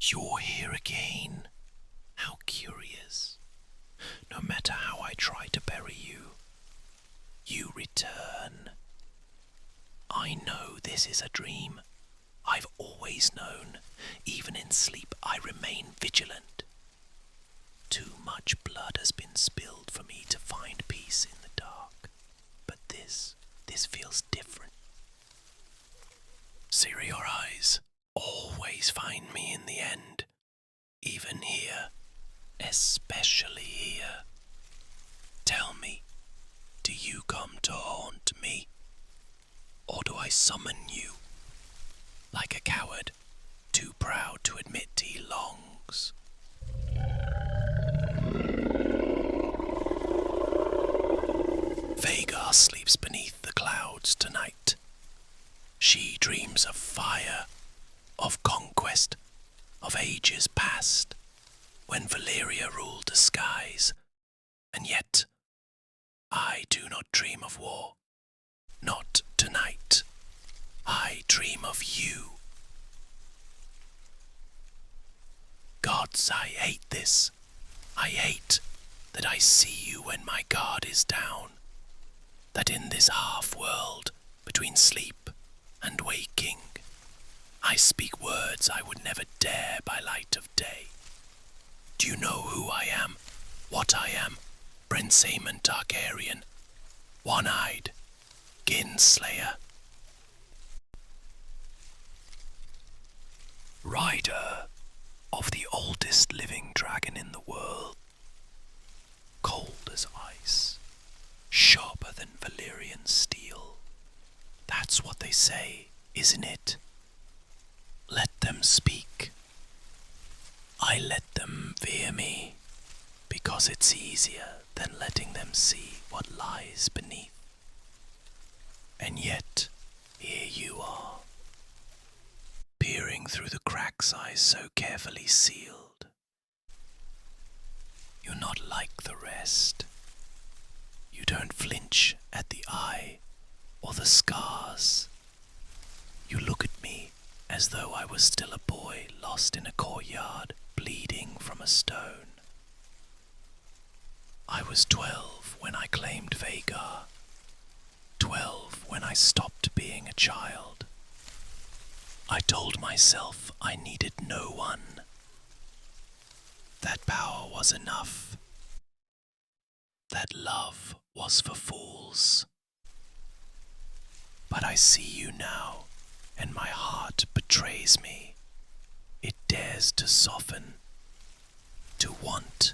You're here again. How curious. No matter how I try to bury you, you return. I know this is a dream. I've always known. Even in sleep, I remain vigilant. Too much blood has been spilled for me to find peace in the dark. But this feels different. Sear your eyes. Always find me in the end. Even here. Especially here. Tell me, do you come to haunt me? Or do I summon you? Like a coward, too proud to admit he longs. Vhagar sleeps beneath the clouds tonight. She dreams of fire, of conquest, of ages past, when Valyria ruled the skies. And yet, I do not dream of war. Not tonight. I dream of you. Gods, I hate this. I hate that I see you when my guard is down. That in this half-world, between sleep and waking, I speak words I would never dare by light of day. Do you know who I am? What I am? Prince Aemond Targaryen, one-eyed, Kinslayer. Rider of the oldest living dragon in the world. Cold as ice, sharper than Valyrian steel. That's what they say, isn't it? Let them speak. I let them fear me, because it's easier than letting them see what lies beneath. And yet, here you are, peering through the cracks I so carefully sealed. You're not like the rest. You don't flinch at the eye or the scars. You look at me as though I was still a boy lost in a courtyard, bleeding from a stone. I was 12 when I claimed Vhagar. 12 when I stopped being a child. I told myself I needed no one. That power was enough. That love was for fools. But I see you now, and my heart betrays me. It dares to soften, to want.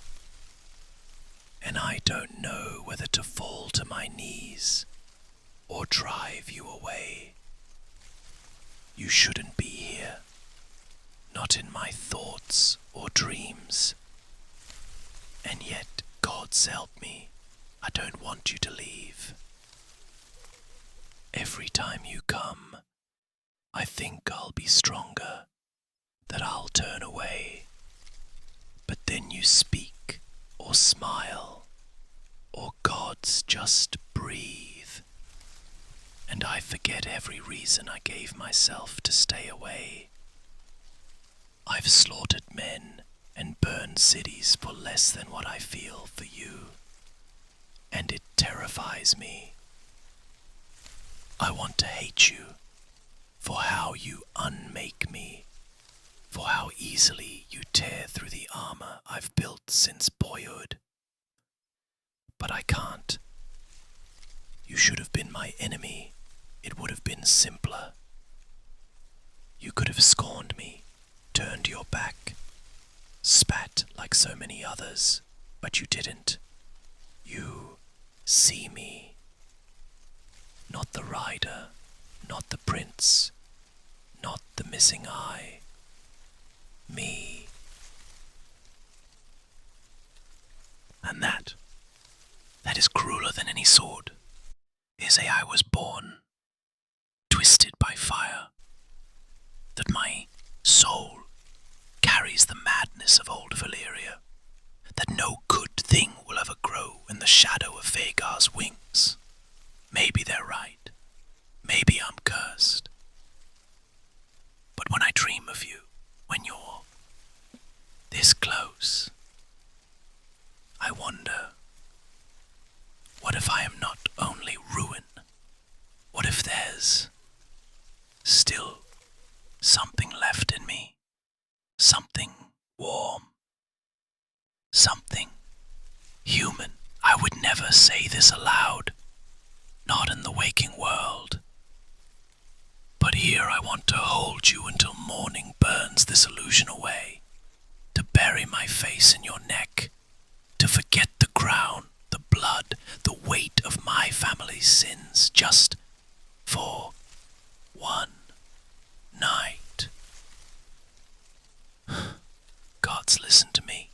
And I don't know whether to fall to my knees or drive you away. You shouldn't be here, not in my thoughts or dreams. And yet, gods help me, I don't want you to leave. Every time you come, I think I'll be stronger, that I'll turn away. But then you speak, or smile, or gods just breathe. And I forget every reason I gave myself to stay away. I've slaughtered men and burned cities for less than what I feel for you. And it terrifies me. I want to hate you for how you unmake me, for how easily you tear through the armor I've built since boyhood. But I can't. You should have been my enemy. It would have been simpler. You could have scorned me, turned your back, spat like so many others, but you didn't. You see me. Not the rider, not the prince, not the missing eye. Me. And that is crueler than any sword. They say I was born twisted by fire, that my soul carries the madness of old Valyria, that no good thing will ever grow in the shadow of Vhagar's wings. Maybe they're right. Maybe I'm cursed. But when I dream of you, when you're want to hold you until morning burns this illusion away, to bury my face in your neck, to forget the crown, the blood, the weight of my family's sins, just for one night. Gods, listen to me.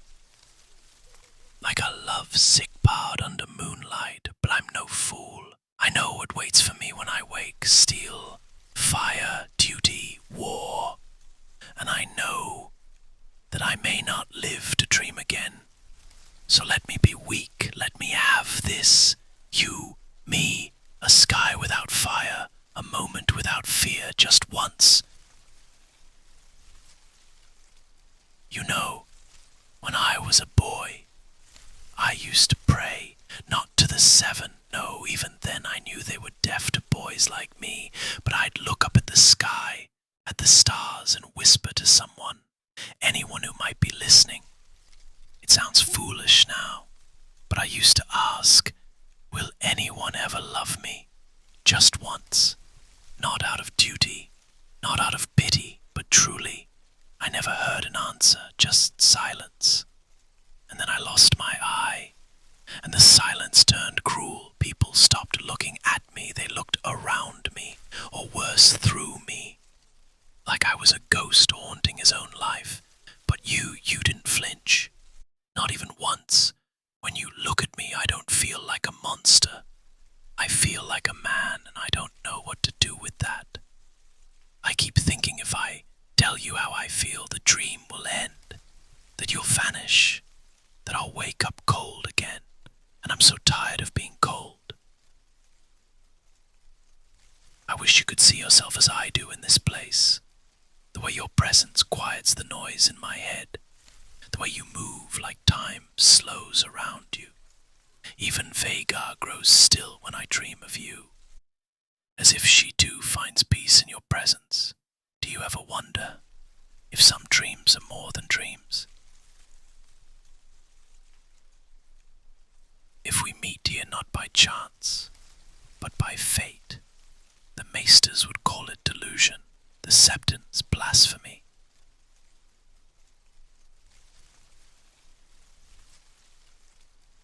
Like a love-sick bard under moonlight, but I'm no fool. I know what waits for me when I wake. Steel, fire, duty, war. And I know that I may not live to dream again. So let me be weak, let me have this. You, me, a sky without fire, a moment without fear, just once. You know, when I was a boy, I used to pray, not to the seven, no, even then I knew they were deaf to boys like me, but I'd look up at the sky, at the stars, and whisper to someone, anyone who might be listening. It sounds foolish now, but I used to ask, will anyone ever love me? Just once. Not out of duty, not out of pity, but truly. I never heard an answer, just silence. And then I lost my eye, and the silence turned cruel. People stopped looking at me, they looked around me, or worse, through me. Like I was a ghost haunting his own life. But you didn't flinch. Not even once. When you look at me, I don't feel like a monster. I feel like a man, and I don't know what to do with that. I keep thinking if I tell you how I feel, the dream will end, that you'll vanish, that I'll wake up cold again, and I'm so tired of being cold. I wish you could see yourself as I do in this place, the way your presence quiets the noise in my head, the way you move like time slows around you. Even Vhagar grows still when I dream of you, as if she too finds peace in your presence. Do you ever wonder if some dreams are more than dreams? If we meet here not by chance, but by fate, the maesters would call it delusion, the septons blasphemy.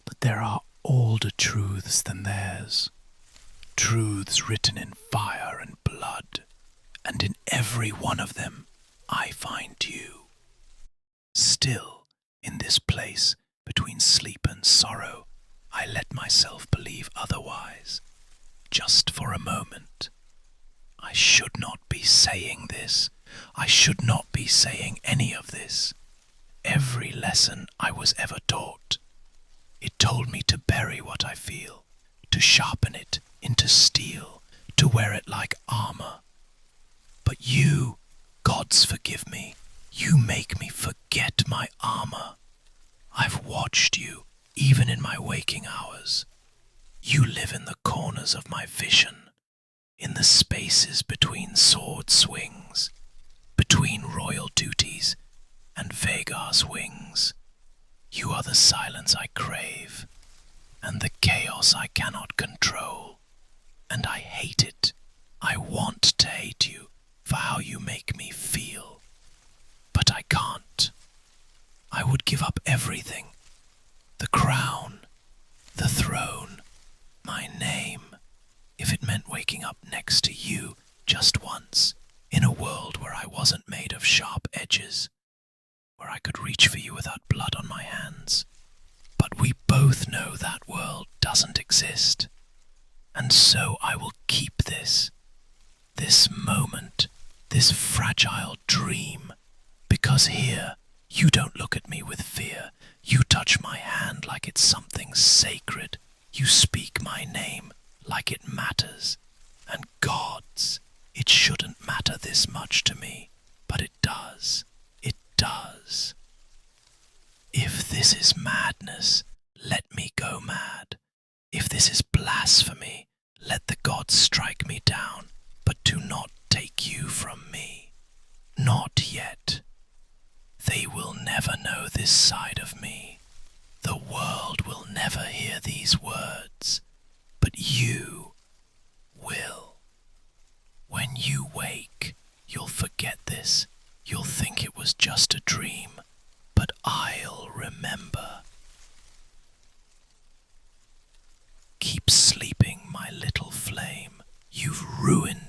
But there are older truths than theirs, truths written in fire and blood, and in every one of them I find you. Still, in this place, between sleep and sorrow, I let myself believe otherwise, just for a moment. I should not be saying this. I should not be saying any of this. Every lesson I was ever taught, it told me to bury what I feel, to sharpen it into steel, to wear it like armor. But you, gods forgive me, you make me forget my armor. I've watched you, even in my waking hours. You live in the corners of my vision, in the spaces between sword swings, between royal duties and Vhagar's wings. You are the silence I crave, and the chaos I cannot control. And I hate it. I want to hate you for how you make me feel. But I can't. I would give up everything. The crown, the throne, my name, if it meant waking up next to you just once, in a world where I wasn't made of sharp edges, where I could reach for you without blood on my hands. But we both know that world doesn't exist. And so I will keep this moment, this fragile dream, because here you don't look at me with fear. You touch my hand like it's something sacred. You speak my name like it matters. And gods, it shouldn't matter this much to me, but it does. It does. If this is madness, let me go mad. If this is blasphemy, let the gods strike me down, but do not take you from me. Not yet. They will never know this side of me. The world will never hear these words, but you will. When you wake, was just a dream, but I'll remember. Keep sleeping, my little flame. You've ruined